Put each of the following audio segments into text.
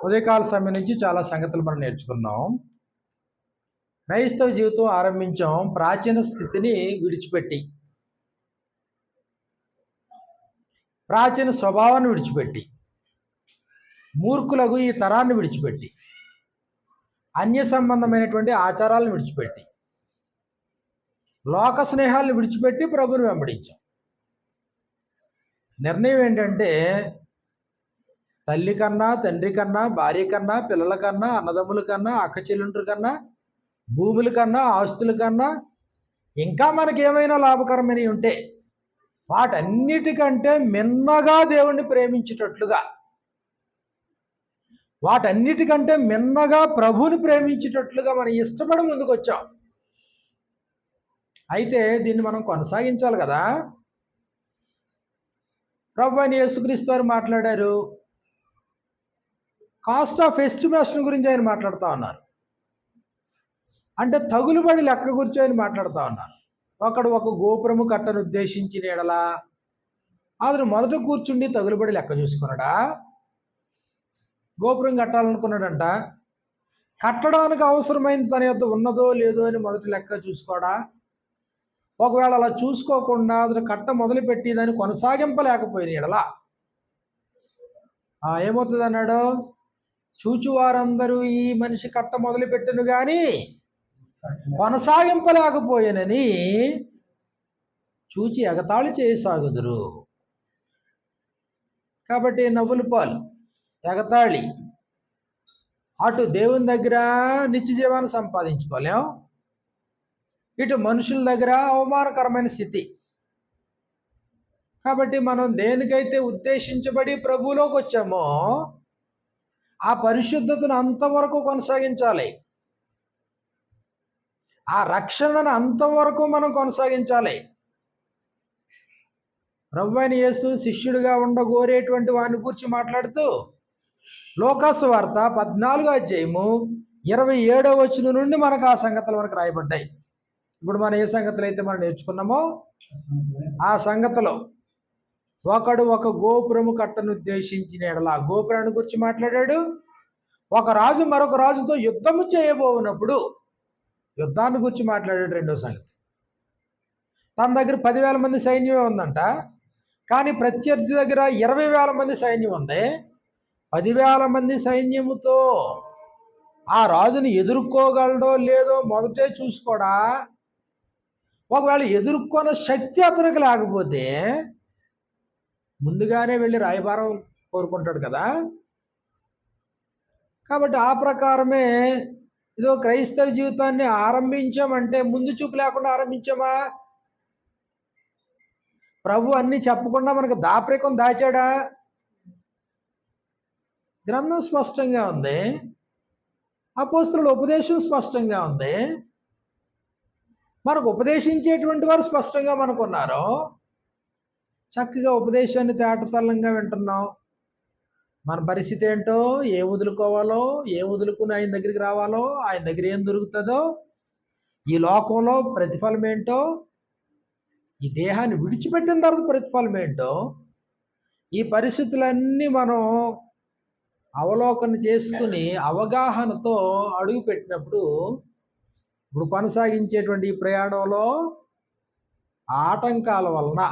ఉదయకాల సమయం నుంచి చాలా సంగతులు మనం నేర్చుకున్నాం. క్రైస్తవ జీవితం ఆరంభించాం ప్రాచీన స్థితిని విడిచిపెట్టి, ప్రాచీన స్వభావాన్ని విడిచిపెట్టి, మూర్ఖులకు ఈ తరాన్ని విడిచిపెట్టి, అన్య సంబంధమైనటువంటి ఆచారాలను విడిచిపెట్టి, లోక స్నేహాలను విడిచిపెట్టి ప్రభుని వెంబడించాం. నిర్ణయం ఏంటంటే తల్లి కన్నా, తండ్రి కన్నా, భార్య కన్నా, పిల్లల కన్నా, అన్నదమ్ముల కన్నా, అక్క చెల్లెండ్రుల కన్నా, భూముల కన్నా, ఆస్తుల కన్నా, ఇంకా మనకేమైనా లాభకరమైనవి ఉంటే వాటన్నిటికంటే మిన్నగా దేవుణ్ణి ప్రేమించేటట్లుగా, వాటన్నిటికంటే మిన్నగా ప్రభువుని ప్రేమించేటట్లుగా మనం ఇష్టపడి ముందుకు వచ్చాం. అయితే దీన్ని మనం కొనసాగించాలి కదా. ప్రభు అయిన యేసుక్రీస్తు వారు మాట్లాడారు. కాస్ట్ ఆఫ్ ఎస్టిమేషన్ గురించి ఆయన మాట్లాడుతూ ఉన్నారు. అంటే తగులుబడి లెక్క గురించి ఆయన మాట్లాడుతూ ఉన్నారు. ఒకడు ఒక గోపురము కట్టను ఉద్దేశించిన ఎడలా అతను మొదట కూర్చుండి తగులుబడి లెక్క చూసుకున్నాడా? గోపురం కట్టాలనుకున్నాడంట, కట్టడానికి అవసరమైన తన యొద్ద ఉన్నదో లేదో అని మొదటి లెక్క చూసుకోడా? ఒకవేళ అలా చూసుకోకుండా అతను కట్ట మొదలుపెట్టి దాన్ని కొనసాగింపలేకపోయిన ఎడలా ఏమవుతుంది అన్నాడు? చూచువారందరూ ఈ మనిషి కట్ట మొదలుపెట్టను కానీ కొనసాగింపలేకపోయానని చూచి ఎగతాళి చేయసాగుదురు. కాబట్టి నవ్వుల పాలు, ఎగతాళి. అటు దేవుని దగ్గర నిత్య జీవాన్ని సంపాదించుకోలేం, ఇటు మనుషుల దగ్గర అవమానకరమైన స్థితి. కాబట్టి మనం దేనికైతే ఉద్దేశించబడి ప్రభువులోకి వచ్చామో ఆ పరిశుద్ధతను అంతవరకు కొనసాగించాలి, ఆ రక్షణను అంతవరకు మనం కొనసాగించాలి. ప్రభువైన యేసు శిష్యుడిగా ఉండగోరేటువంటి వారిని గురించి మాట్లాడుతూ లోకాసు వార్త 14వ అధ్యాయము 27వ వచనం నుండి మనకు ఆ సంగతులు మనకు రాయబడ్డాయి. ఇప్పుడు మనం ఏ సంగతులు అయితే మనం నేర్చుకున్నామో ఆ సంగతిలో ఒకడు ఒక గోపురము కట్టను ఉద్దేశించిన ఎడల గోపురాన్ని గురించి మాట్లాడాడు. ఒక రాజు మరొక రాజుతో యుద్ధము చేయబోనప్పుడు యుద్ధాన్ని గురించి మాట్లాడాడు. రెండో సంగతి, తన దగ్గర 10,000 మంది సైన్యమే ఉందంట, కానీ ప్రత్యర్థి దగ్గర 20,000 మంది సైన్యం ఉంది. 10,000 మంది సైన్యముతో ఆ రాజుని ఎదుర్కోగలడో లేదో మొదటే చూసుకోడా? ఒకవేళ ఎదుర్కొన్న శక్తి అతనికి లేకపోతే ముందుగానే వెళ్ళి రాయబారం కోరుకుంటాడు కదా. కాబట్టి ఆ ప్రకారమే ఇదో క్రైస్తవ జీవితాన్ని ఆరంభించామంటే ముందు చూపు లేకుండా ఆరంభించామా? ప్రభు అన్ని చెప్పకుండా మనకు దాపరికం దాచాడా? గ్రంథం స్పష్టంగా ఉంది, అపోస్తలుల ఉపదేశం స్పష్టంగా ఉంది, మనకు ఉపదేశించేటువంటి వారు స్పష్టంగా మనకున్నారు. చక్కగా ఉపదేశాన్ని తేటతల్లంగా వింటున్నాం. మన పరిస్థితి ఏంటో, ఏం వదులుకోవాలో, ఏం వదులుకుని ఆయన దగ్గరికి రావాలో, ఆయన దగ్గర ఏం దొరుకుతుందో, ఈ లోకంలో ప్రతిఫలం ఏంటో, ఈ దేహాన్ని విడిచిపెట్టిన తర్వాత ప్రతిఫలం ఏంటో, ఈ పరిస్థితులన్నీ మనం అవలోకన చేసుకుని అవగాహనతో అడుగు పెట్టినప్పుడు ఇప్పుడు కొనసాగించేటువంటి ఈ ప్రయాణంలో ఆటంకాల వలన,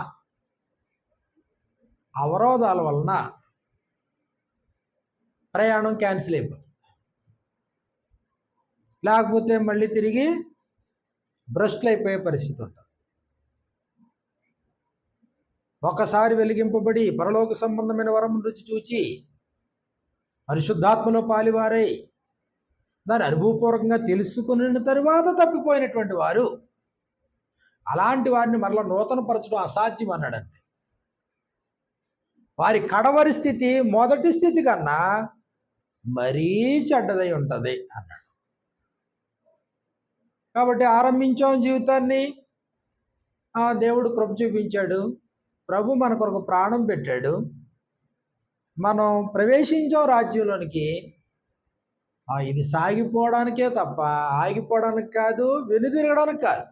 అవరోధాల వలన ప్రయాణం క్యాన్సిల్ అయిపోతుంది. లేకపోతే మళ్ళీ తిరిగి భ్రష్టులు అయిపోయే పరిస్థితి ఉంటుంది. ఒకసారి వెలిగింపబడి పరలోక సంబంధమైన వరం రుచి చూచి పరిశుద్ధాత్మలో పాలివారై దాన్ని అనుభవపూర్వకంగా తెలుసుకున్న తరువాత తప్పిపోయినటువంటి వారు, అలాంటి వారిని మరలా నూతనపరచడం అసాధ్యం అన్నాడంతే. వారి కడవరి స్థితి మొదటి స్థితి కన్నా మరీ చెడ్డదై ఉంటుంది అన్నాడు. కాబట్టి ఆరంభించాం జీవితాన్ని, ఆ దేవుడు కృప చూపించాడు, ప్రభు మన కొరకు ప్రాణం పెట్టాడు, మనం ప్రవేశించాం రాజ్యంలోనికి. ఇది సాగిపోవడానికే తప్ప ఆగిపోవడానికి కాదు, వెనుదిరగడానికి కాదు.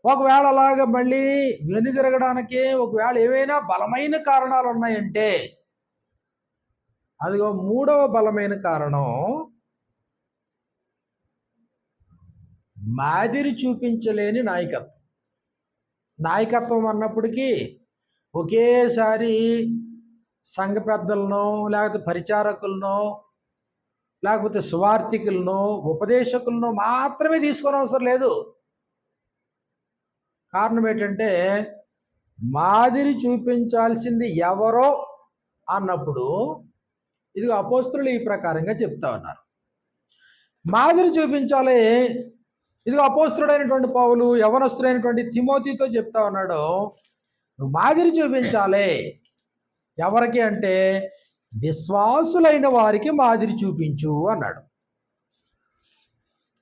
ఒకవేళ అలాగ మళ్ళీ వెనుదిరగడానికి ఒకవేళ ఏవైనా బలమైన కారణాలు ఉన్నాయంటే అదిగో మూడవ బలమైన కారణం, మాదిరి చూపించలేని నాయకత్వం. నాయకత్వం అన్నప్పటికీ ఒకేసారి సంఘ పెద్దలను, లేకపోతే పరిచారకులను, లేకపోతే సువార్థికులను, ఉపదేశకులను మాత్రమే తీసుకొని అవసరం లేదు. కారణం ఏంటంటే, మాదిరి చూపించాల్సింది ఎవరో అన్నప్పుడు ఇది అపోస్తలులు ఈ ప్రకారంగా చెప్తా ఉన్నారు. మాదిరి చూపించాలి. ఇదిగో అపోస్తలుడైనటువంటి పౌలు యవనస్తుడైనటువంటి తిమోతితో చెప్తా ఉన్నాడు, నువ్వు మాదిరి చూపించాలి. ఎవరికి అంటే విశ్వాసులైన వారికి మాదిరి చూపించు అన్నాడు.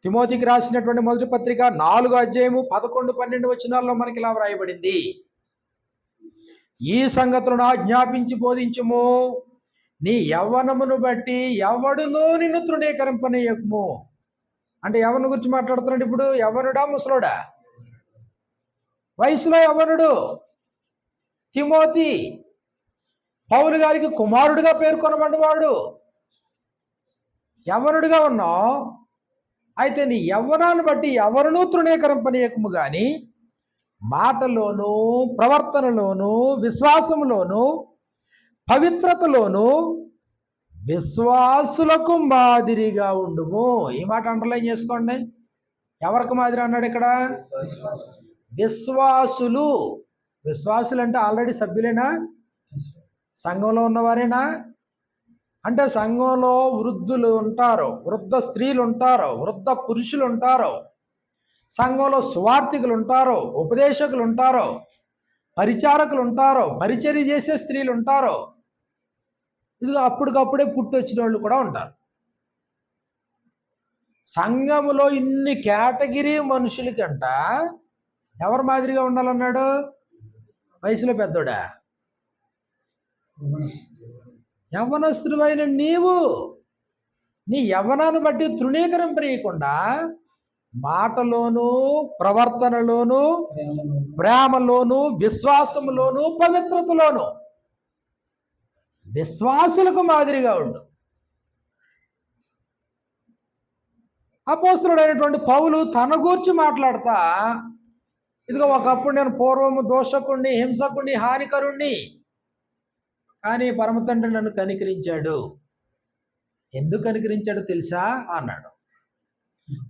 తిమోతికి రాసినటువంటి మొదటి పత్రిక 4వ అధ్యాయము 11-12 వచనాల్లో మనకి ఇలా వ్రాయబడింది, ఈ సంగతులను ఆజ్ఞాపించి బోధించుము, నీ యవ్వనమును బట్టి ఎవడునూ నిన్ను తృణీకరింపనీయకుము. అంటే యవ్వను గురించి మాట్లాడుతున్నాడు. ఇప్పుడు యవ్వనుడా ముసలోడా? వయసులో యవ్వనుడు తిమోతి, పౌలు గారికి కుమారుడిగా పేర్కొనబడినవాడు. యవ్వనుడిగా ఉన్నావు, అయితే నీ యవ్వనాన్ని బట్టి ఎవరునూ తృణీకరింపనీయకము గాని మాటలోను, ప్రవర్తనలోను, విశ్వాసంలోను, పవిత్రతలోను విశ్వాసులకు మాదిరిగా ఉండుము. ఈ మాట అండర్లైన్ చేసుకోండి. ఎవరికి మాదిరి అన్నాడు ఇక్కడ? విశ్వాసులు. విశ్వాసులు అంటే ఆల్రెడీ సభ్యులేనా? సంఘంలో ఉన్నవారేనా? అంటే సంఘంలో వృద్ధులు ఉంటారు, వృద్ధ స్త్రీలు ఉంటారు, వృద్ధ పురుషులు ఉంటారు, సంఘంలో సువార్థికులు ఉంటారు, ఉపదేశకులు ఉంటారు, పరిచారకులు ఉంటారు, పరిచర్య చేసే స్త్రీలు ఉంటారు, ఇది అప్పటికప్పుడే పుట్టొచ్చిన వాళ్ళు కూడా ఉంటారు. సంఘములో ఇన్ని కేటగిరీ మనుషులకంట ఎవరు మాదిరిగా ఉండాలన్నాడు? వయసులో పెద్దోడా? యవ్వనస్తుడైన నీవు నీ యవ్వనాన్ని బట్టి తృణీకరింపనీయకుండా మాటలోను, ప్రవర్తనలోను, ప్రేమలోను, విశ్వాసములోను, పవిత్రతలోను విశ్వాసులకు మాదిరిగా ఉండు. అపోస్తలుడైనటువంటి పౌలు తన గూర్చి మాట్లాడతా, ఇదిగో ఒకప్పుడు నేను పూర్వము దోషకుణ్ణి, హింసకుణ్ణి, హానికరుణ్ణి, కానీ పరమతండ్రి నన్ను కనికరించాడు. ఎందుకు కనికరించాడు తెలుసా అన్నాడు.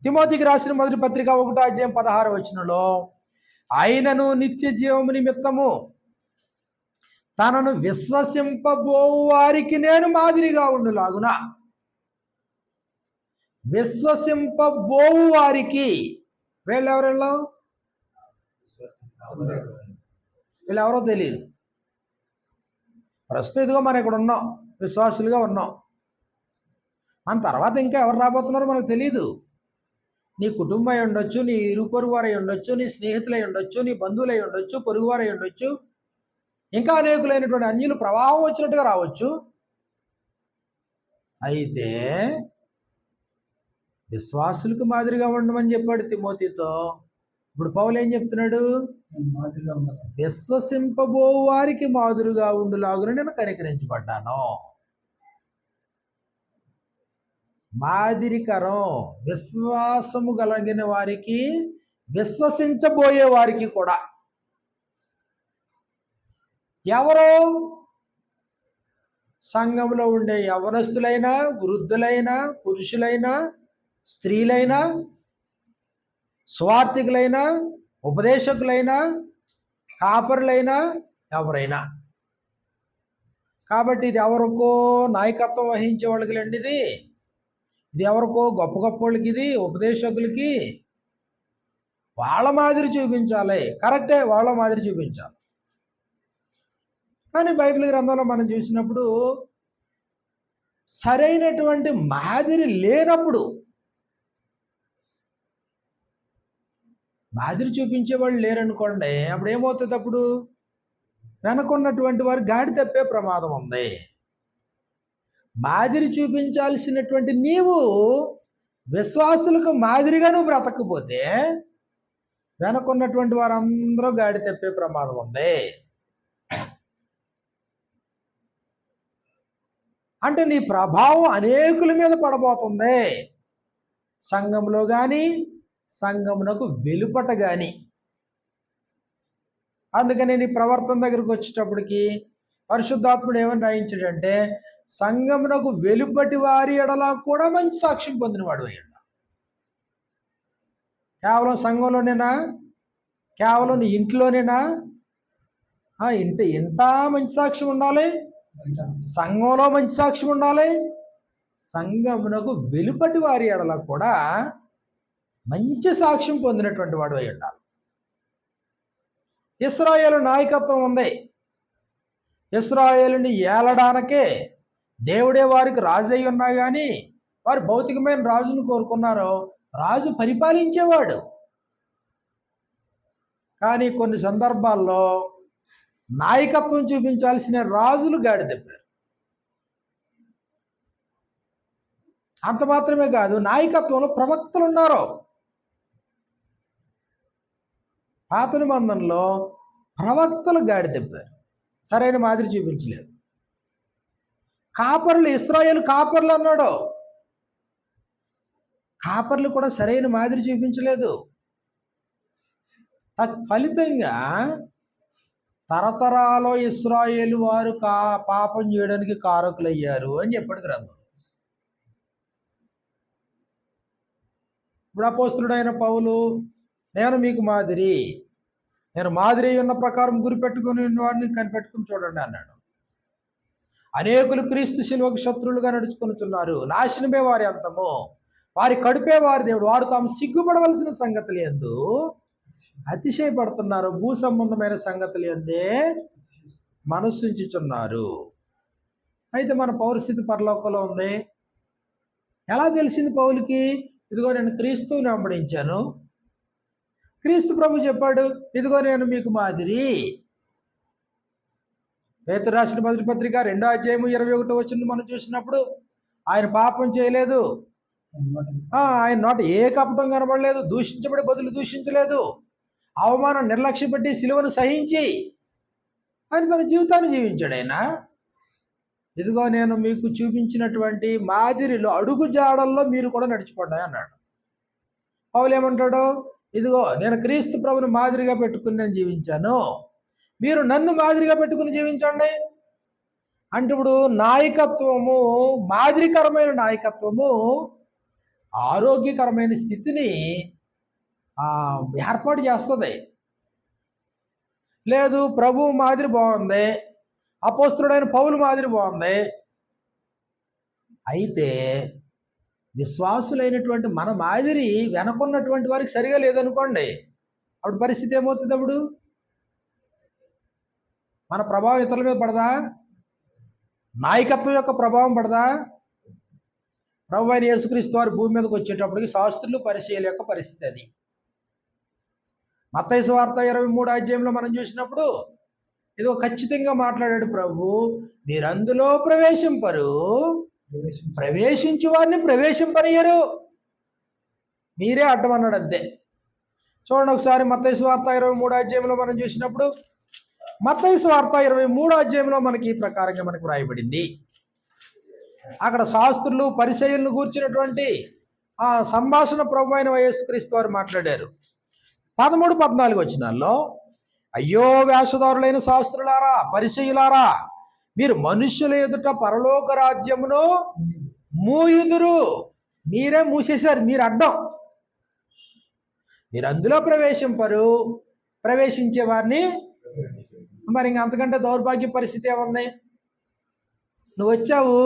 తిమోతికి రాసిన మొదటి పత్రిక 1వ అధ్యాయం 16వ వచనంలో, ఆయనను నిత్య జీవము నిమిత్తము తనను విశ్వసింపబోవు వారికి నేను మాదిరిగా ఉండులాగున. విశ్వసింపబోవు వారికి, వీళ్ళెవరెళ్ళం? వీళ్ళెవరో తెలియదు. ప్రస్తుతం ఇదిగో మనం ఇక్కడ ఉన్నాం, విశ్వాసులుగా ఉన్నాం. మన తర్వాత ఇంకా ఎవరు రాబోతున్నారో మనకు తెలియదు. నీ కుటుంబం అయి ఉండొచ్చు, నీ ఇరుపొరుగు వారై ఉండొచ్చు, నీ స్నేహితులై ఉండొచ్చు, నీ బంధువులై ఉండొచ్చు, పొరుగువారై ఉండొచ్చు, ఇంకా అనేకులైనటువంటి అన్యులు ప్రవాహం వచ్చినట్టుగా రావచ్చు. అయితే విశ్వాసులకు మాదిరిగా ఉండమని చెప్పాడు తిమోతితో. ఇప్పుడు పౌలు ఏం చెప్తున్నాడు? విశ్వసింపబో వారికి మాదిరిగా ఉండులాగున నేను కనికరించబడ్డాను. మాదిరికరం విశ్వాసము కలిగిన వారికి, విశ్వసించబోయే వారికి కూడా. ఎవరో సంఘంలో ఉండే యవనస్తులైనా, వృద్ధులైనా, పురుషులైనా, స్త్రీలైనా, స్వార్థికులైనా, ఉపదేశకులైనా, కాపరులైనా, ఎవరైనా. కాబట్టి ఇది ఎవరికో నాయకత్వం వహించే వాళ్ళకి లేండి, ఇది ఎవరికో గొప్ప గొప్ప వాళ్ళకి, ఇది ఉపదేశకులకి. వాళ్ళ మాదిరి చూపించాలి, కరెక్టే, వాళ్ళ మాదిరి చూపించాలి. కానీ బైబిల్ గ్రంథంలో మనం చూసినప్పుడు సరైనటువంటి మాదిరి లేనప్పుడు, మాదిరి చూపించేవాళ్ళు లేరనుకోండి, అప్పుడు ఏమవుతుంది? అప్పుడు వెనకున్నటువంటి వారు గాడి తప్పే ప్రమాదం ఉంది. మాదిరి చూపించాల్సినటువంటి నీవు విశ్వాసులకు మాదిరిగా నువ్వు బ్రతకపోతే వెనకున్నటువంటి వారందరూ గాడి తప్పే ప్రమాదం ఉంది. అంటే నీ ప్రభావం అనేకుల మీద పడబోతుంది, సంఘంలో కానీ సంఘమునకు వెలుపట కానీ. అందుకని నీ ప్రవర్తన దగ్గరికి వచ్చేటప్పటికి పరిశుద్ధాత్ముడు ఏమని రాయించాడంటే, సంఘమునకు వెలుపటి వారి ఎడలా కూడా మంచి సాక్ష్యం పొందినవాడు అయ్యాడు. కేవలం సంఘంలోనేనా? కేవలం నీ ఇంట్లోనేనా? ఇంట మంచి సాక్ష్యం ఉండాలి, సంఘంలో మంచి సాక్ష్యం ఉండాలి, సంఘమునకు వెలుపటి వారి ఎడలా కూడా మంచి సాక్ష్యం పొందినటువంటి వాడు అయి ఉండాలి. ఇశ్రాయేలు నాయకత్వం ఉంది. ఇశ్రాయేలుని ఏలడానికే దేవుడే వారికి రాజు అయి ఉన్నా కానీ వారు భౌతికమైన రాజును కోరుకున్నారు. రాజు పరిపాలించేవాడు. కానీ కొన్ని సందర్భాల్లో నాయకత్వం చూపించాల్సిన రాజులు గాడి తప్పారు. అంత మాత్రమే కాదు, నాయకత్వంలో ప్రవక్తలు ఉన్నారు. పాత నిబంధనలో ప్రవక్తలు గాడి తప్పారు, సరైన మాదిరి చూపించలేదు. కాపర్లు, ఇశ్రాయేలు కాపర్లు అన్నాడు, కాపర్లు కూడా సరైన మాదిరి చూపించలేదు. ఫలితంగా తరతరాలో ఇశ్రాయేలు వారు పాపం చేయడానికి కారకులయ్యారు అని చెప్పాడు గ్రంథం. ఇప్పుడు అపోస్తులుడైన పౌలు, నేను మీకు మాదిరి, నేను మాదిరి ఉన్న ప్రకారం గురిపెట్టుకుని వాడిని కనిపెట్టుకుని చూడండి అన్నాడు. అనేకులు క్రీస్తు శిలువకు శత్రువులుగా నడుచుకొనుచున్నారు, నాశనమే వారి అంతము, వారి కడుపే వారి దేవుడు, వారు తాము సిగ్గుపడవలసిన సంగతులు యందు అతిశయపడుతున్నారు, భూ సంబంధమైన సంగతులు యందే మనస్సుంచుచున్నారు. అయితే మన పౌరస్థితి పరలోకంలో ఉంది. ఎలా తెలిసింది పౌలుకి? ఇదిగో నేను క్రీస్తువుని వెంబడించాను, క్రీస్తు ప్రభు చెప్పాడు, ఇదిగో నేను మీకు మాదిరి. పేతురు రాసిన మొదటి పత్రిక 2వ అధ్యాయము 21వ వచనం మనం చూసినప్పుడు, ఆయన పాపం చేయలేదు, ఆయన నోట ఏ కపటం కనబడలేదు, దూషించబడి బదులు దూషించలేదు, అవమానం నిర్లక్ష్య పెట్టి సిలువను సహించి ఆయన తన జీవితాన్ని జీవించాడు. ఆయన ఇదిగో నేను మీకు చూపించినటువంటి మాదిరిలో అడుగు జాడల్లో మీరు కూడా నడిచిపోండి అన్నాడు. పౌలు ఏమంటాడు? ఇదిగో నేను క్రీస్తు ప్రభుని మాదిరిగా పెట్టుకుని నేను జీవించాను, మీరు నన్ను మాదిరిగా పెట్టుకుని జీవించండి అంటే, ఇప్పుడు నాయకత్వము, మాదిరికరమైన నాయకత్వము ఆరోగ్యకరమైన స్థితిని ఏర్పాటు చేస్తుంది. లేదు, ప్రభు మాదిరి బాగుంది, అపోస్తులుడైన పౌలు మాదిరి బాగుంది, అయితే విశ్వాసులైనటువంటి మన మాదిరి వెనకున్నటువంటి వారికి సరిగా లేదనుకోండి, అప్పుడు పరిస్థితి ఏమవుతుంది? అప్పుడు మన ప్రభావం ఇతరుల మీద పడదా? నాయకత్వం యొక్క ప్రభావం పడదా? ప్రభు అయిన యేసుక్రీస్తు వారు భూమి మీదకి వచ్చేటప్పటికి శాస్త్రులు, పరిచర్యల యొక్క పరిస్థితి అది. మత్తయి సువార్త 23వ అధ్యాయంలో మనం చూసినప్పుడు ఇదిగో ఖచ్చితంగా మాట్లాడాడు ప్రభు, మీరు అందులో ప్రవేశింపరు, ప్రవేశించు వారిని ప్రవేశింపనియరు, మీరే అడ్డమన్నాడు అంతే. చూడండి ఒకసారి మత్తయి సువార్త 23వ అధ్యాయంలో మనం చూసినప్పుడు, మత్తయి సువార్త 23వ అధ్యాయంలో మనకి ఈ ప్రకారంగా మనకు వ్రాయబడింది. అక్కడ శాస్త్రులు, పరిచర్యలను గూర్చినటువంటి ఆ సంభాషణ ప్రభు అయిన యేసుక్రీస్తు వారు మాట్లాడారు. 13-14 వచనాల్లో, అయ్యో వేషధారులైన శాస్త్రులారా, పరిచర్యులారా, మీరు మనుష్యుల ఎదుట పరలోక రాజ్యమును మూయుదురు. మీరే మూసేశారు, మీరు అడ్డం, మీరు అందులో ప్రవేశింపరు, ప్రవేశించే వారిని. మరి ఇంక అంతకంటే దౌర్భాగ్య పరిస్థితి ఏముంది? నువ్వు వచ్చావు,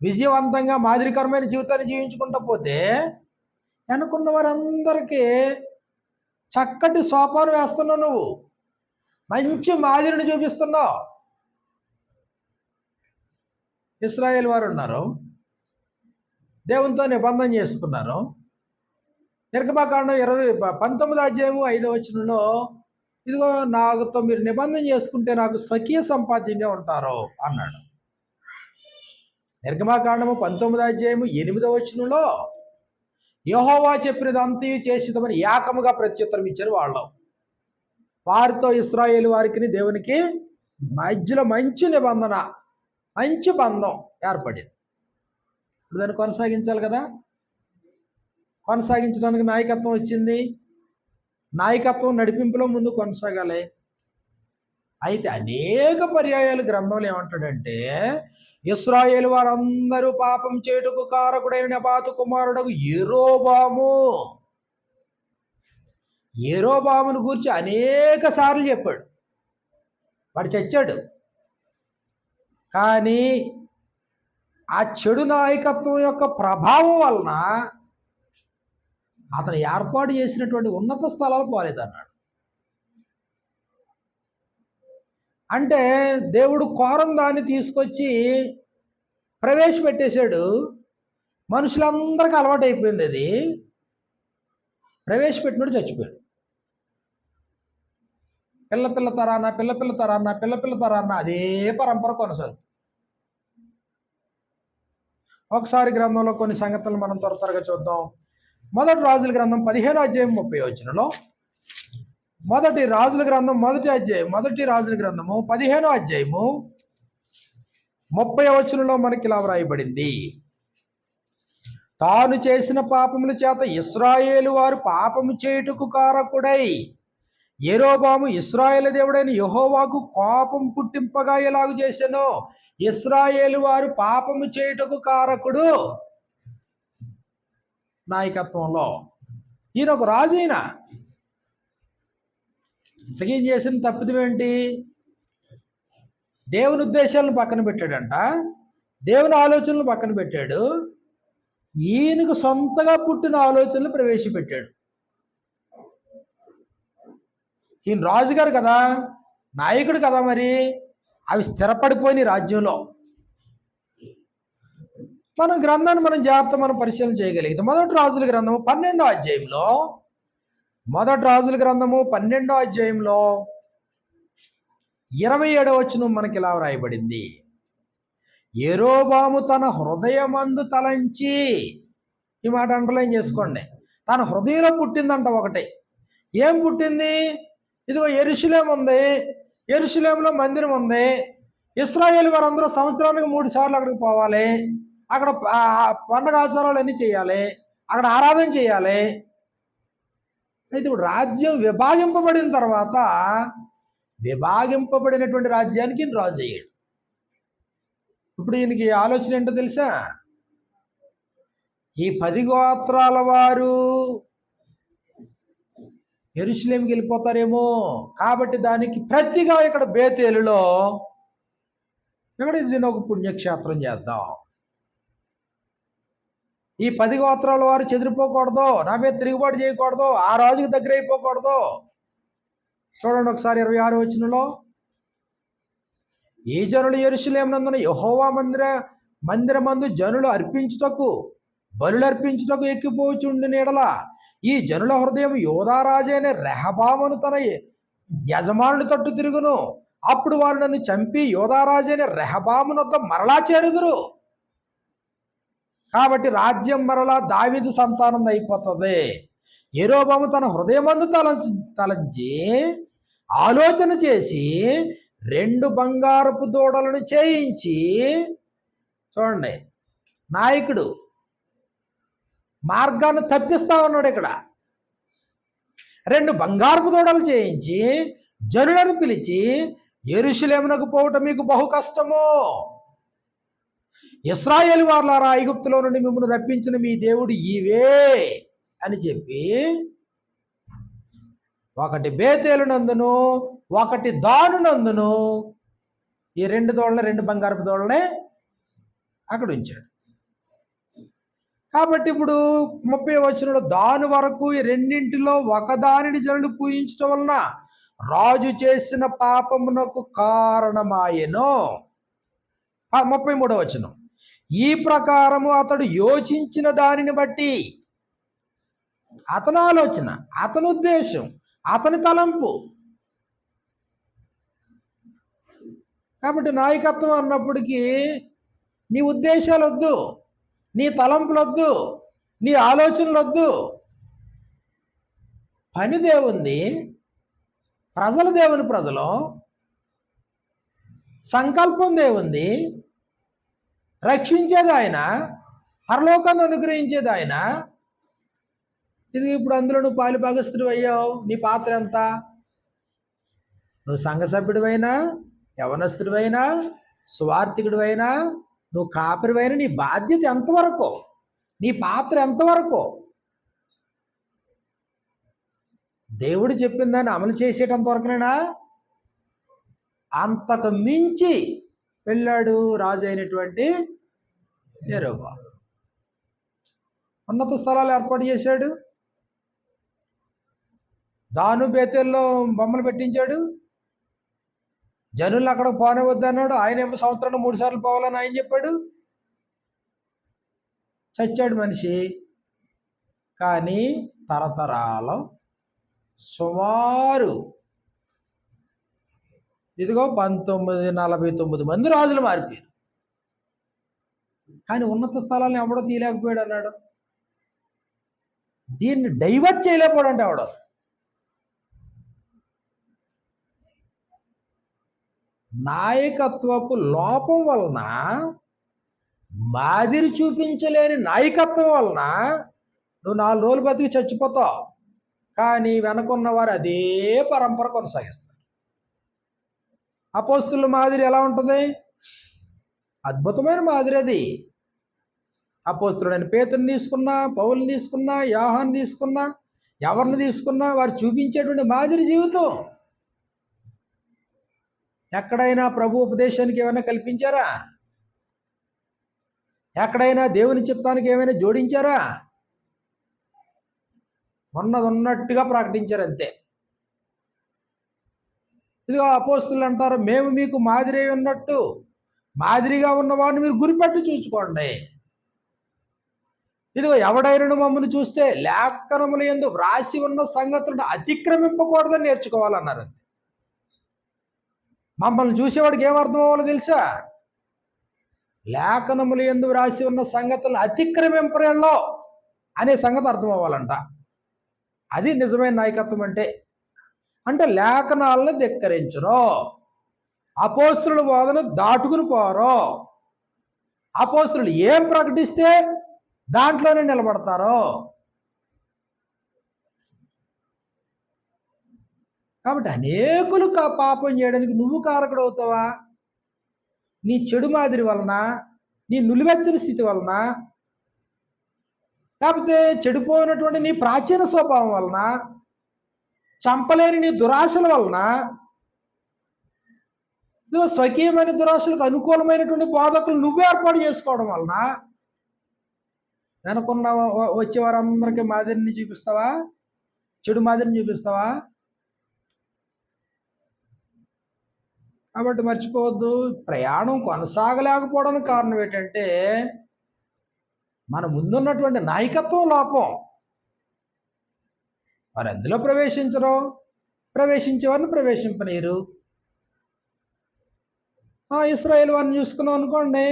విజయవంతంగా మాదిరికరమైన జీవితాన్ని జీవించుకుంటూ పోతే అనుకున్న వారందరికీ చక్కటి సోపాను వేస్తున్నావు, నువ్వు మంచి మాదిరిని చూపిస్తున్నావు. ఇశ్రాయేలు వారు ఉన్నారు, దేవునితో నిబంధన చేసుకున్నారు. నిర్గమకాండం 19వ అధ్యాయము 5వ వచనంలో, ఇదిగో నాతో మీరు నిబంధన చేసుకుంటే నాకు స్వకీయ సంపాద్యంగా ఉంటారు అన్నాడు. నిర్గమకాండము 19వ అధ్యాయము 8వ వచనంలో, యెహోవా చెప్పినదంతా చేసిదమని ఏకముగా ప్రత్యుత్తరం ఇచ్చారు వాళ్ళు. వారితో ఇశ్రాయేలు వారికి దేవునికి మధ్యలో మంచి నిబంధన. మంచి బంధం ఏర్పడింది. ఇప్పుడు దాన్ని కొనసాగించాలి కదా. కొనసాగించడానికి నాయకత్వం వచ్చింది. నాయకత్వం నడిపింపులో ముందు కొనసాగాలి. అయితే అనేక పర్యాయాలు గ్రంథంలో ఏమంటాడంటే, ఇశ్రాయేలు వారందరూ పాపం చేటుకు కారకుడైన నెబాతు కుమారుడకు యెరోబామును గూర్చి అనేక సార్లు చెప్పాడు. వాడు చచ్చాడు. కానీ ఆ చెడు నాయకత్వం యొక్క ప్రభావం వలన అతను ఏర్పాటు చేసినటువంటి ఉన్నత స్థలాలు పోలేదన్నాడు. అంటే దేవుడు కోరం దాన్ని తీసుకొచ్చి ప్రవేశపెట్టేశాడు. మనుషులందరికీ అలవాటు అయిపోయింది. అది ప్రవేశపెట్టినోడు చచ్చిపోయాడు. పిల్ల తరాన్న అదే పరంపర కొనసాగుతుంది. ఒకసారి గ్రంథంలో కొన్ని సంగతులు మనం త్వరగా చూద్దాం. మొదటి రాజుల గ్రంథం 15వ అధ్యాయం 30వ వచనంలో, మొదటి రాజుల గ్రంథము 15వ అధ్యాయము 30వ వచనంలో మనకి ఇలా వ్రాయబడింది. తాను చేసిన పాపముల చేత ఇశ్రాయేలు వారు పాపము చేయుటకు కారకుడై యెరోబాము ఇశ్రాయేలు దేవుడైన యెహోవాకు కోపం పుట్టింపగా ఎలాగు చేసెనో, ఇశ్రాయేలు వారు పాపము చేయుటకు కారకుడు. నాయకత్వంలో ఈయన ఒక రాజు. ఈయన ఏం చేసిన తప్పిదం ఏంటి? దేవుని ఉద్దేశాలను పక్కన పెట్టాడంట, దేవుని ఆలోచనలు పక్కన పెట్టాడు. ఈయనకు సొంతగా పుట్టిన ఆలోచనలు ప్రవేశపెట్టాడు. ఈయన రాజుగారు కదా, నాయకుడు కదా, మరి అవి స్థిరపడిపోయిన రాజ్యంలో. మనం గ్రంథాన్ని జాగ్రత్త పరిశీలన చేయగలిగితే మొదటి రాజుల గ్రంథము 12వ అధ్యాయంలో 27వ వచనం మనకి ఇలా వ్రాయబడింది. యెరోబాము తన హృదయమందు తలంచి, ఈ మాట అండర్లైన్ చేసుకోండి, తన హృదయంలో పుట్టిందంట ఒకటి. ఏం పుట్టింది? ఇదిగో యెరూషలేము ఉంది, యెరూషలేములో మందిరం ఉంది, ఇశ్రాయేలు వారందరూ సంవత్సరానికి 3 సార్లు అక్కడికి పోవాలి, అక్కడ పండగ ఆచారాలు అన్నీ చేయాలి, అక్కడ ఆరాధన చేయాలి. అయితే ఇప్పుడు రాజ్యం విభాగింపబడిన తర్వాత విభాగింపబడినటువంటి రాజ్యానికి ఈయన రాజు అయ్యాడు. ఇప్పుడు ఈయనకి ఆలోచన ఏంటో తెలుసా? ఈ 10 గోత్రాల వారు యెరూషలేముకి వెళ్ళిపోతారేమో, కాబట్టి దానికి ప్రతిగా ఇక్కడ బేతేలులో దీన్ని ఒక పుణ్యక్షేత్రం చేద్దాం. ఈ 10 గోత్రాల వారు చెదిరిపోకూడదు, నా మీద తిరుగుబాటు చేయకూడదు, ఆ రాజుకు దగ్గర అయిపోకూడదు. చూడండి ఒకసారి 26వ వచనంలో, ఈ జనులు యెరూషలేమునందున యెహోవా మందిరమందు జనులు బలులు అర్పించుటకు ఎక్కిపోచుండిన యెడల ఈ జనుల హృదయం యోధారాజైన రెహబామును తన యజమానుని తట్టు తిరుగును. అప్పుడు వారు నన్ను చంపి యోధారాజైన రెహబామునొద్ద మరలా చేరుదురు. కాబట్టి రాజ్యం మరలా దావీదు సంతానం అయిపోతుంది. యెరోబాము తన హృదయమందు తలంచి ఆలోచన చేసి 2 బంగారపు దూడలను చేయించి, చూడండి, నాయకుడు మార్గాన్ని తప్పిస్తా ఉన్నాడు. ఇక్కడ 2 బంగారపు దూడలు చేయించి జనులను పిలిచి, యెరూషలేమునకు పోవుట మీకు బహు కష్టము, ఇశ్రాయేలు వారులారా, ఐగుప్తులో నుండి మిమ్మల్ని రప్పించిన మీ దేవుడు ఇవే అని చెప్పి, ఒకటి బేతేలు నందును ఒకటి దాను నందును ఈ 2 బంగారపు దూడలనే అక్కడ ఉంచాడు. కాబట్టి ఇప్పుడు 30వ వచనంలో, దాని వరకు ఈ రెండింటిలో ఒకదానిని జనులు పూజించడం వలన రాజు చేసిన పాపమునకు కారణమాయెను. 33వ వచనం, ఈ ప్రకారము అతడు యోచించిన దానిని బట్టి, అతని ఆలోచన, అతని ఉద్దేశం, అతని తలంపు. కాబట్టి నాయకత్వం అన్నప్పటికీ నీ ఉద్దేశాలు వద్దు, నీ తలంపులు వద్దు, నీ ఆలోచనలు వద్దు. పని దేవుంది, ప్రజలు దేవుని ప్రజలు, సంకల్పం దేవుంది, రక్షించేది ఆయన, పరలోకాన్ని అనుగ్రహించేది ఆయన. ఇది ఇప్పుడు అందులో నువ్వు పాలు భాగస్థుడు అయ్యావు. నీ పాత్ర ఎంత? నువ్వు సంఘ సభ్యుడివైనా, యవనస్తుడివైనా, స్వార్థికుడివైనా, నువ్వు కాపరివైనా, నీ బాధ్యత ఎంతవరకు? నీ పాత్ర ఎంతవరకు? దేవుడు చెప్పిన దాన్ని అమలు చేసేటంత వరకునేనా? అంతకు మించి వెళ్ళాడు రాజు అయినటువంటి యెరొబాము. ఉన్నత స్థలాలు ఏర్పాటు చేశాడు. దాను బేతేల్లో బొమ్మలు పెట్టించాడు. జనులు అక్కడ పోనవద్దన్నాడు. ఆయన ఏమో సంవత్సరానికి 3 సార్లు పోవాలని ఆయన చెప్పాడు. చచ్చాడు మనిషి. కానీ తరతరాల సుమారు ఇదిగో 1949 మంది రాజులు మారిపోయారు. కానీ ఉన్నత స్థలాన్ని ఎవడో తీయలేకపోయాడు అన్నాడు. దీన్ని డైవర్ట్ చేయలేకపోయాడు అంటే ఎవడో. నాయకత్వపు లోపం వలన, మాదిరి చూపించలేని నాయకత్వం వలన నువ్వు 4 రోజులు బతికి చచ్చిపోతావు. కానీ వెనకున్నవారు అదే పరంపర కొనసాగిస్తారు. అపోస్తుల మాదిరి ఎలా ఉంటుంది? అద్భుతమైన మాదిరి అది. అపోస్తులుడైన పేతురుని తీసుకున్నా, పౌలుని తీసుకున్నా, యోహాను తీసుకున్నా, ఎవరిని తీసుకున్నా వారు చూపించేటువంటి మాదిరి జీవితం. ఎక్కడైనా ప్రభు ఉపదేశానికి ఏమైనా కల్పించారా? ఎక్కడైనా దేవుని చిత్తానికి ఏమైనా జోడించారా? ఉన్నది ఉన్నట్టుగా ప్రకటించారు అంతే. ఇదిగో అపోస్తులు అంటారు, మేము మీకు మాదిరి ఉన్నట్టు, మాదిరిగా ఉన్నవాడిని మీరు గురిపెట్టి చూసుకోండి. ఇదిగో ఎవడైనా మమ్మల్ని చూస్తే లేఖనముల యందు వ్రాసి ఉన్న సంగతులను అతిక్రమింపకూడదని నేర్చుకోవాలన్నారు అంతే. మమ్మల్ని చూసేవాడికి ఏమర్థం అవ్వాలో తెలుసా? లేఖనముల యందు వ్రాసి ఉన్న సంగతులను అతిక్రమింపరేళ్ళో అనే సంగతి అర్థం అవ్వాలంట. అది నిజమైన నాయకత్వం అంటే లేఖనాలను ధిక్కరించరు, అపోస్తుల బోధన దాటుకుని పోరు, అపోస్తులు ఏం ప్రకటిస్తే దాంట్లోనే నిలబడతారు. కాబట్టి అనేకులు పాపం చేయడానికి నువ్వు కారకుడు అవుతావా? నీ చెడు మాదిరి వలన, నీ నులివెచ్చని స్థితి వలన, లేకపోతే చెడిపోయినటువంటి నీ ప్రాచీన స్వభావం వలన, చంపలేని నీ దురాశల వలన, స్వకీయమైన దురాశలకు అనుకూలమైనటువంటి బోధకులు నువ్వే ఏర్పాటు చేసుకోవడం వలన వెనకున్న వచ్చే వారందరికీ మాదిరిని చూపిస్తావా? చెడు మాదిరిని చూపిస్తావా? కాబట్టి మర్చిపోవద్దు, ప్రయాణం కొనసాగలేకపోవడానికి కారణం ఏంటంటే మన ముందున్నటువంటి నాయకత్వం లోపం. వారు అందులో ప్రవేశించరు, ప్రవేశించేవారిని ప్రవేశింపనీరు. ఇశ్రాయేలు వారిని చూసుకున్నాం అనుకోండి,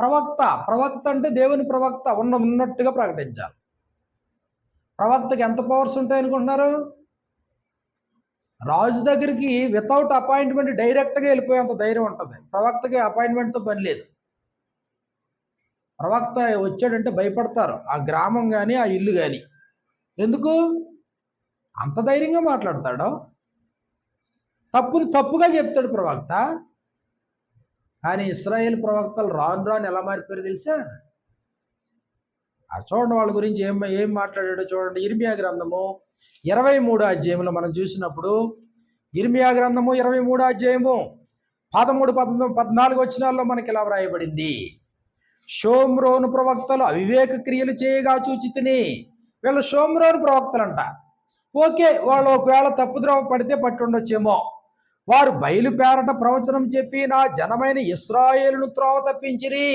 ప్రవక్త అంటే దేవుని ప్రవక్త ఉన్నట్టుగా ప్రకటించాలి. ప్రవక్తకి ఎంత పవర్స్ ఉంటాయి అనుకుంటున్నారు? రాజు దగ్గరికి వితౌట్ అపాయింట్మెంట్ డైరెక్ట్గా వెళ్ళిపోయేంత ధైర్యం ఉంటుంది. ప్రవక్తకి అపాయింట్మెంట్తో పని లేదు. ప్రవక్త వచ్చాడంటే భయపడతారు ఆ గ్రామం కానీ ఆ ఇల్లు కానీ. ఎందుకు అంత ధైర్యంగా మాట్లాడతాడో? తప్పుగా చెప్తాడు ప్రవక్త. కానీ ఇశ్రాయేల్ ప్రవక్తలు రాను ఎలా మారిపోయారు తెలుసా? చూడండి వాళ్ళ గురించి ఏం మాట్లాడాడో చూడండి. ఇర్మియా గ్రంథము 23వ అధ్యాయంలో మనం చూసినప్పుడు, ఇర్మియా గ్రంథము 23వ అధ్యాయము 13, 14 వచనాల్లో మనకి ఇలా వ్రాయబడింది. షోమ్రోను ప్రవక్తలు అవివేక క్రియలు చేయగా చూచితిని. వీళ్ళు షోమ్రోను ప్రవక్తలంట. ఓకే, వాళ్ళు ఒకవేళ తప్పుద్రోవ పడితే పట్టుండొచ్చేమో. వారు బయలుపేరట ప్రవచనం చెప్పి నా జనమైన ఇశ్రాయేలును త్రోవ తప్పించిరి.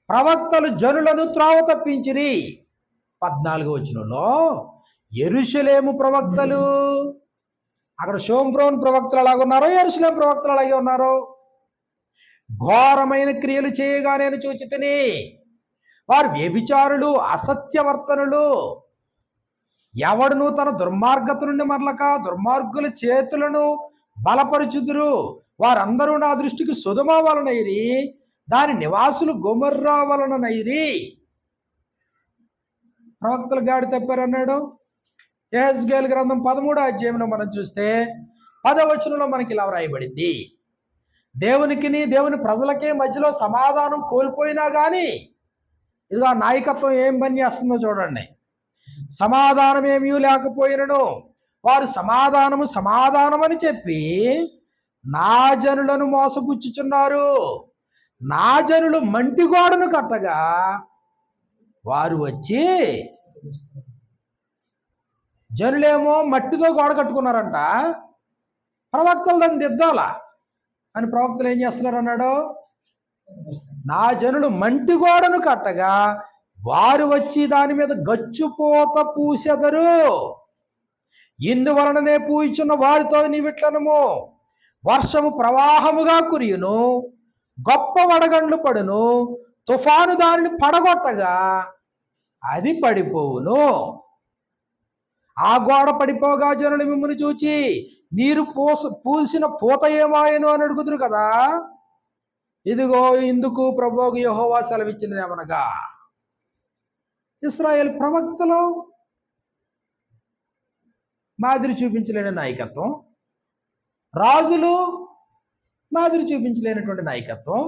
ప్రవక్తలు జనులను త్రోవ తప్పించిరి. 14వ వచనంలో యెరూషలేము ప్రవక్తలు, అక్కడ షోమ్రోను ప్రవక్తలు అలాగే ఉన్నారో, యెరూషలేము ప్రవక్తలు అలాగే ఉన్నారో, ఘోరమైన క్రియలు చేయగా నేను చూచితిని. వారు వ్యభిచారులు, అసత్యవర్తనులు. ఎవడును తన దుర్మార్గత నుండి మరలక దుర్మార్గుల చేతులను బలపరుచుదురు. వారందరూ నా దృష్టికి సుధమ వలనైరి. దాని నివాసులు గొమొర్రా వలన నైరి. ప్రవక్తలు గాడి తప్పారన్నాడు. యెహెజ్కేలు గ్రంథం 13వ అధ్యాయంలో మనం చూస్తే 10వ వచనంలో మనకి ఇలా వ్రాయబడింది, దేవునికిని దేవుని ప్రజలకే మధ్యలో సమాధానం కోల్పోయినా కానీ ఇదిగో నాయకత్వం ఏం పని చేస్తుందో చూడండి. సమాధానం ఏమీ లేకపోయినను వారు సమాధానం అని చెప్పి నా జనులను మోసపుచ్చుచున్నారు. నా జనులు మంటి గోడను కట్టగా వారు వచ్చి, జనులేమో మట్టితో గోడ కట్టుకున్నారంట, ప్రవక్తలు దాన్ని దిద్దాలా అని ప్రవక్తలు ఏం చేస్తున్నారు అన్నాడు, నా జనులు మంటి గోడను కట్టగా వారు వచ్చి దాని మీద గచ్చుపోత పూసెదరు. ఇందువలననే పూయిచున్న వారితో నీవిట్లనము, వర్షము ప్రవాహముగా కురియును, గొప్ప వడగండ్లు పడును, తుఫాను దానిని పడగొట్టగా అది పడిపోవును. ఆ గోడ పడిపోగా జనులు మిమ్మల్ని చూచి మీరు పూసిన పూత ఏమాయను అని అడుగుదురు కదా. ఇదిగో ఇందుకు ప్రభువు యెహోవా సెలవిచ్చినదేమనగా, ఇశ్రాయేలు ప్రవక్తలు మాదిరి చూపించలేని నాయకత్వం, రాజులు మాదిరి చూపించలేనటువంటి నాయకత్వం.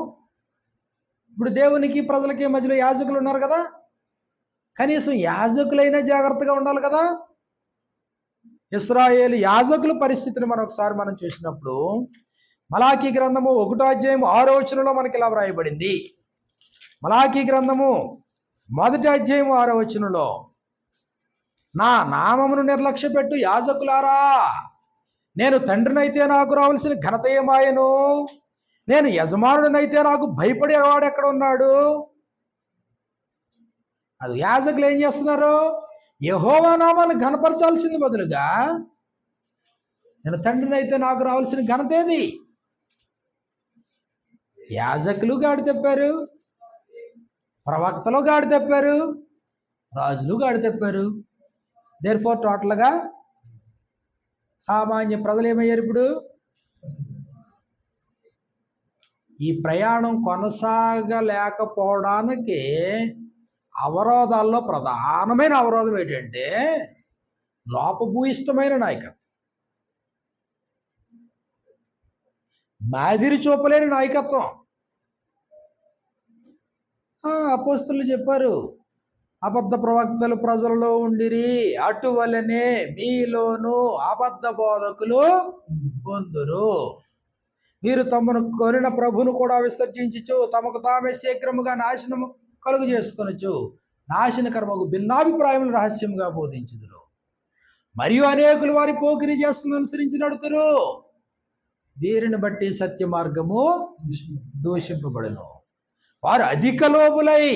ఇప్పుడు దేవునికి ప్రజలకి మధ్యలో యాజకులు ఉన్నారు కదా, కనీసం యాజకులైనా జాగ్రత్తగా ఉండాలి కదా. ఇశ్రాయేలు యాజకుల పరిస్థితిని మనం చూసినప్పుడు మలాకీ గ్రంథము 1వ అధ్యాయం 6వ వచనంలో మనకి ఇలా వ్రాయబడింది. మలాకీ గ్రంథము 1వ అధ్యాయం 6వ వచనంలో, నా నామమును నిర్లక్ష్యపెట్టు యాజకులారా, నేను తండ్రినైతే నాకు రావాల్సిన ఘనత ఏమాయను, నేను యజమానుడినైతే నాకు భయపడేవాడు ఎక్కడ ఉన్నాడు. అది యాజకులు ఏం చేస్తున్నారు, యెహోవా నామాన్ని ఘనపరచాల్సింది బదులుగా నేను తండ్రినైతే నాకు రావాల్సిన ఘనత ఏది. యాజకులు గాడి తెప్పారు, ప్రవక్తలు గాడి తెప్పారు, రాజులు గాడి తెప్పారు. దేర్ఫోర్ టోటల్గా సామాన్య ప్రజలు ఏమయ్యారు. ఇప్పుడు ఈ ప్రయాణం కొనసాగలేకపోవడానికి అవరోధాల్లో ప్రధానమైన అవరోధం ఏంటంటే లోపభూయిష్టమైన నాయకత్వం, మాదిరి చూపలేని నాయకత్వం. అపోస్తలులు చెప్పారు, అబద్ధ ప్రవక్తలు ప్రజలలో ఉండిరి, అటువలనే మీలోను అబద్ధ బోధకులు పొందురు. మీరు తమను కొనిన ప్రభును కూడా విసర్జించుచు తమకు తామే శీఘ్రముగా నాశనము కలుగు చేసుకొనొచ్చు, నాశనకర్మకు భిన్నాభిప్రాయములు రహస్యంగా బోధించుదురు. మరియు అనేకులు వారి పోకిరి చేస్తున్న అనుసరించి నడుతురు, వీరిని బట్టి సత్య మార్గము దూషింపబడును. వారు అధిక లోబులై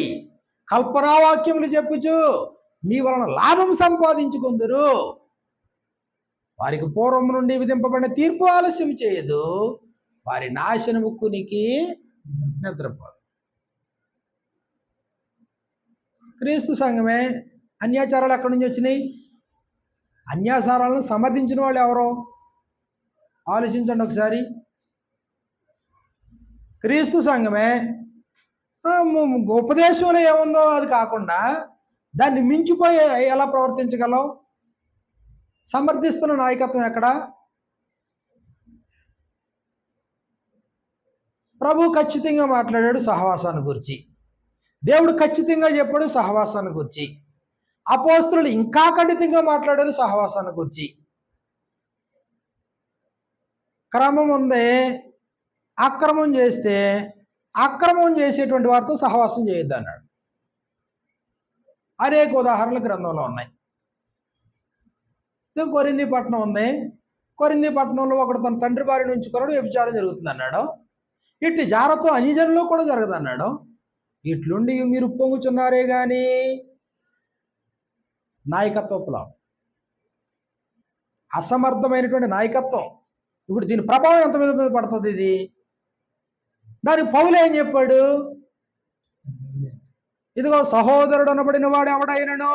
కల్పనావాక్యములు చెప్పుచు మీ వలన లాభం సంపాదించుకుందరు. వారికి పూర్వం నుండి విధింపబడిన తీర్పు ఆలస్యం చేయదు, వారి నాశనము కునికి నిద్రపోదు. క్రీస్తు సంఘమే అన్యాచారాలు ఎక్కడి నుంచి వచ్చినాయి? అన్యాచారాలను సమర్థించిన వాళ్ళు ఎవరో ఆలోచించండి ఒకసారి. క్రీస్తు సంఘమే ఉపదేశంలో ఏముందో అది కాకుండా దాన్ని మించిపోయి ఎలా ప్రవర్తించగలవు? సమర్థిస్తున్న నాయకత్వం ఎక్కడ? ప్రభు ఖచ్చితంగా మాట్లాడాడు సహవాసాన్ని గురించి, దేవుడు ఖచ్చితంగా చెప్పాడు సహవాసాన్ని గురించి, అపోస్తలులు ఇంకా ఖండితంగా మాట్లాడారు సహవాసాన్ని గురించి. క్రమం ఉంది, అక్రమం చేస్తే అక్రమం చేసేటువంటి వారితో సహవాసం చేయొద్దు అన్నాడు. అనేక ఉదాహరణలు గ్రంథంలో ఉన్నాయి. కొరింథీ పట్టణం ఉంది, కొరింథీ పట్టణంలో ఒకడు తన తండ్రి భార్యను ఉంచుకున్నాడు, వ్యభిచారం జరుగుతుంది అన్నాడు. ఇట్టి జారతో అన్యజనులో కూడా జరగదు అన్నాడు. ఇట్లుండి మీరు పొంగుచున్నారే కానీ నాయకత్వం, అసమర్థమైనటువంటి నాయకత్వం. ఇప్పుడు దీని ప్రభావం ఎంత మీద పడుతుంది? ఇది దాని పౌలు ఏం చెప్పాడు? ఇదిగో సహోదరుడు అనబడిన వాడు ఎవడైనను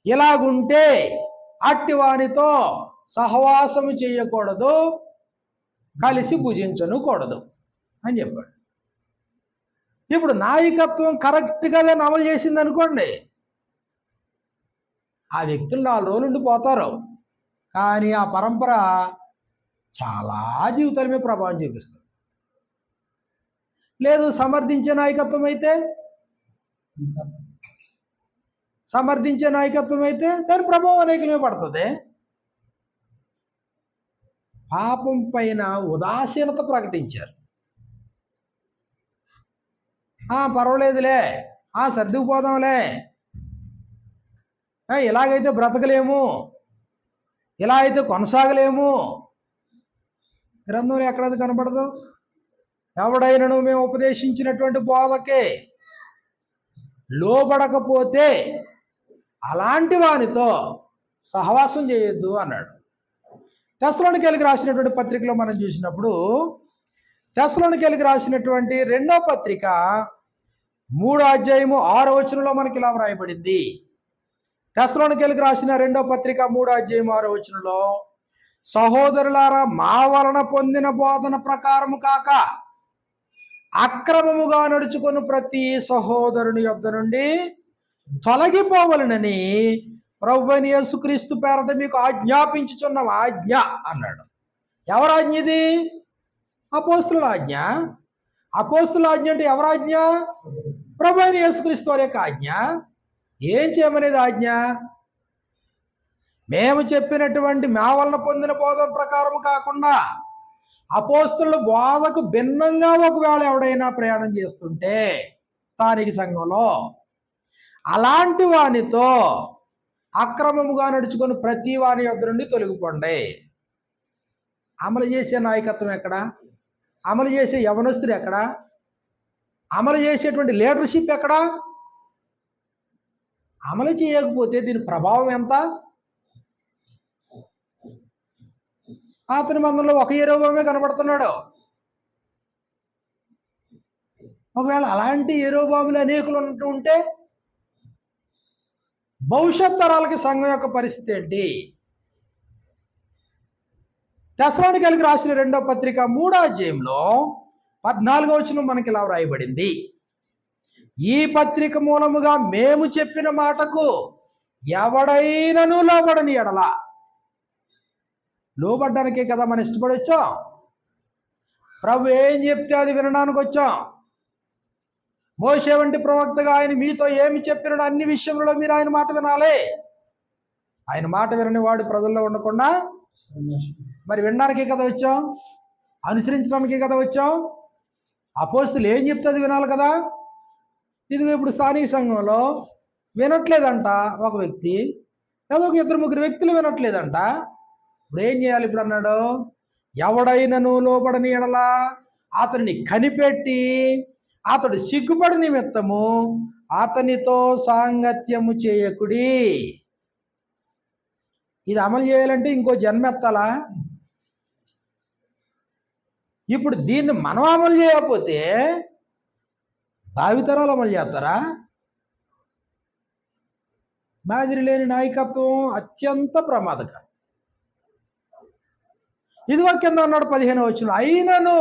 ఇలాగుంటే అట్టి వానితో సహవాసము చేయకూడదు, కలిసి భుజించను కూడదు అని చెప్పాడు. ఇప్పుడు నాయకత్వం కరెక్ట్గా దాన్ని అమలు చేసింది అనుకోండి, ఆ వ్యక్తులు 4 రోజులు ఉండిపోతారు, కానీ ఆ పరంపర చాలా జీవితాల మీద ప్రభావం చూపిస్తుంది. లేదు సమర్థించే నాయకత్వం అయితే దాని ప్రభావం అనేకల మీద పడుతుంది. పాపం పైన ఉదాసీనత ప్రకటించారు. పర్వాలేదులే, సర్దుకుపోదాంలే, ఇలాగైతే బ్రతకలేము, ఇలా అయితే కొనసాగలేము. గ్రంథంలో ఎక్కడది కనపడదు. ఎవడైనను మేము ఉపదేశించినటువంటి బోధకే లోబడకపోతే అలాంటి వానితో సహవాసం చేయొద్దు అన్నాడు. తెస్సలోనికైలకు రాసినటువంటి పత్రికలో మనం చూసినప్పుడు, తెస్సలోనికైలకు రాసినటువంటి 2వ పత్రిక 3వ అధ్యాయము 6వ వచనంలో మనకి ఇలా వ్రాయబడింది. తెస్సలోనికైలకు రాసిన 2వ పత్రిక 3వ అధ్యాయం 6వ వచనంలో, సహోదరులారా, మా వలన పొందిన బోధన ప్రకారము కాక అక్రమముగా నడుచుకొని ప్రతి సహోదరుని యొద్ద నుండి తొలగిపోవలనని ప్రభువైన యేసుక్రీస్తు పేరట మీకు ఆజ్ఞాపించుచున్న ఆజ్ఞ అన్నాడు. ఎవరి ఆజ్ఞ ఇది? అపోస్తుల ఆజ్ఞ. అపోస్తుల ఆజ్ఞ అంటే ఎవరాజ్ఞ? ప్రభువైన యేసుక్రీస్తు వారి యొక్క ఆజ్ఞ. ఏం చేయమనేది ఆజ్ఞ? మేము చెప్పినటువంటి మా వలన పొందిన బోధన ప్రకారం కాకుండా అపోస్తుల బోధకు భిన్నంగా ఒకవేళ ఎవడైనా ప్రయాణం చేస్తుంటే స్థానిక సంఘంలో, అలాంటి వానితో అక్రమముగా నడుచుకొని ప్రతి వాని యొద్ద నుండి తొలగిపోండి. అమలు చేసే నాయకత్వం ఎక్కడ? అమలు చేసే యవనస్తుడు ఎక్కడ? అమలు చేసేటువంటి లీడర్షిప్ ఎక్కడ? అమలు చేయకపోతే దీని ప్రభావం ఎంత? అతని మందంలో ఒక యెరొబోమే కనబడుతున్నాడు. ఒకవేళ అలాంటి యెరొబోములు అనేకులు ఉంటే భవిష్యత్ తరాలకి సంఘం యొక్క పరిస్థితి ఏంటి? తెస్సలోనికైలకు రాసిన 2వ పత్రిక 3వ అధ్యాయంలో 14వ వచనం మనకి ఇలా వ్రాయబడింది. ఈ పత్రిక మూలముగా మేము చెప్పిన మాటకు ఎవడైనను లోబడని ఎడల, లోబడ్డానికే కదా మనం ఇష్టపడి వచ్చాం. ప్రభు ఏం చెప్తే అది వినడానికి వచ్చాం. మోషే వంటి ప్రవక్తగా ఆయన మీతో ఏమి చెప్పినాడో అన్ని విషయంలో మీరు ఆయన మాట వినాలి. ఆయన మాట వినని వాడు ప్రజల్లో ఉండకుండా మరి వినడానికే కదా వచ్చాం, అనుసరించడానికే కదా వచ్చాం. అపోస్తులు ఏం చెప్తే అది వినాలి కదా. ఇది ఇప్పుడు స్థానిక సంఘంలో వినట్లేదంట ఒక వ్యక్తి, లేదా ఒక 2-3 వ్యక్తులు వినట్లేదంట. ఇప్పుడు ఏం చేయాలి? ఇప్పుడు అన్నాడు, ఎవడైనను లోబడని ఎడల అతన్ని కనిపెట్టి అతడు సిగ్గుపడి నిమిత్తము అతనితో సాంగత్యము చేయకుడి. ఇది అమలు చేయాలంటే ఇంకో జన్మెత్తాలా? ఇప్పుడు దీన్ని మనం అమలు చేయకపోతే భావితరాలు అమలు చేస్తారా? మాదిరి లేని నాయకత్వం అత్యంత ప్రమాదకరం. ఇదిగో కింద అన్నాడు 15వ వచనంలో, అయినను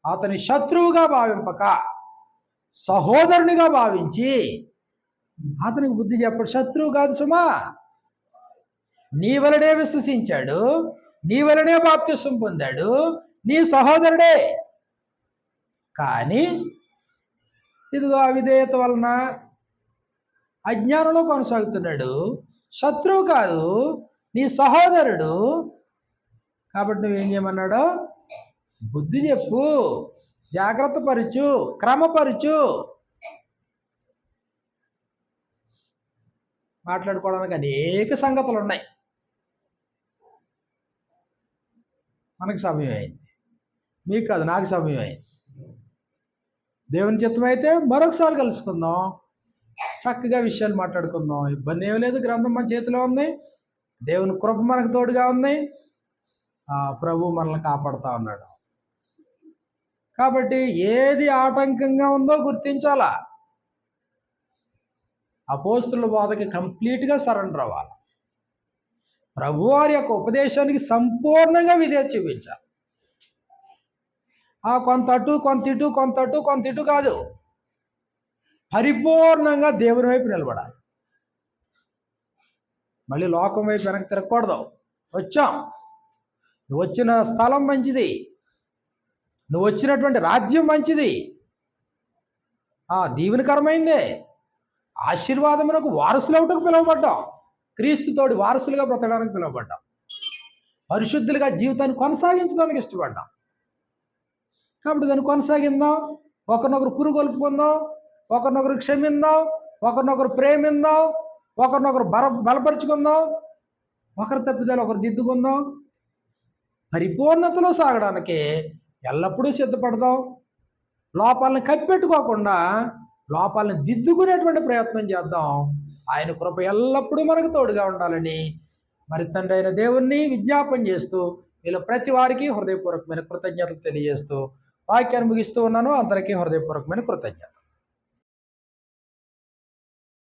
అతని శత్రువుగా భావింపక సహోదరునిగా భావించి అతనికి బుద్ధి చెప్పడు. శత్రువు కాదు సుమా, నీ వలనే విశ్వసించాడు, నీ వలనే బాప్తిసం పొందాడు, నీ సహోదరుడే. కానీ ఇదిగో అవిధేయత వలన అజ్ఞానంలో కొనసాగుతున్నాడు. శత్రువు కాదు, నీ సహోదరుడు. కాబట్టి నువ్వేం చేయమన్నాడు? బుద్ధి చెప్పు, జాగ్రత్త పరచు, క్రమపరచు. మాట్లాడుకోవడానికి అనేక సంగతులు ఉన్నాయి. మనకు సమయం అయింది, మీకు కాదు, నాకు సమయం అయింది. దేవుని చిత్తం అయితే మరొకసారి కలుసుకుందాం, చక్కగా విషయాలు మాట్లాడుకుందాం. ఇబ్బంది ఏమీ లేదు, గ్రంథం మన చేతిలో ఉంది, దేవుని కృప మనకు తోడుగా ఉంది, ప్రభు మనల్ని కాపాడుతూ ఉన్నాడు. కాబట్టి ఏది ఆటంకంగా ఉందో గుర్తించాలా. అపోస్తుల బోధకి కంప్లీట్గా సరెండర్ అవ్వాలి. ప్రభువారి యొక్క ఉపదేశానికి సంపూర్ణంగా విధేయత చూపించాలి. కొంత అటు కొంత ఇటు కొంత అటు కొంత ఇటు కాదు, పరిపూర్ణంగా దేవుని వైపు నిలబడాలి. మళ్ళీ లోకం వైపు వెనక్కి తిరగకూడదు. వచ్చాం, నువ్వు వచ్చిన స్థలం మంచిది, నువ్వు వచ్చినటువంటి రాజ్యం మంచిది, దీవెనకరమైందే, ఆశీర్వాదమునకు వారసులవుటకు పిలువబడ్డాం, క్రీస్తుతోటి వారసులుగా బ్రతకడానికి పిలువబడ్డాం, పరిశుద్ధులుగా జీవితాన్ని కొనసాగించడానికి ఇష్టపడ్డాం. కాబట్టి దాన్ని కొనసాగిందాం, ఒకరినొకరు పురుగొల్పుకుందాం, ఒకరినొకరు క్షమిందాం, ఒకరినొకరు ప్రేమిందాం, ఒకరినొకరు బలపరుచుకుందాం, ఒకరి తప్పిదాలు ఒకరు దిద్దుకుందాం. పరిపూర్ణతలో సాగడానికి ఎల్లప్పుడూ సిద్ధపడదాం. లోపాలను కప్పెట్టుకోకుండా లోపాలను దిద్దుకునేటువంటి ప్రయత్నం చేద్దాం. ఆయన కృప ఎల్లప్పుడూ మనకు తోడుగా ఉండాలని మరి తండ్రి అయిన దేవుణ్ణి విజ్ఞాపన చేస్తూ వీళ్ళ ప్రతి వారికి హృదయపూర్వకమైన కృతజ్ఞతలు తెలియజేస్తూ వాక్యాన్ని ముగిస్తూ ఉన్నాను. అందరికీ హృదయపూర్వకమైన కృతజ్ఞత.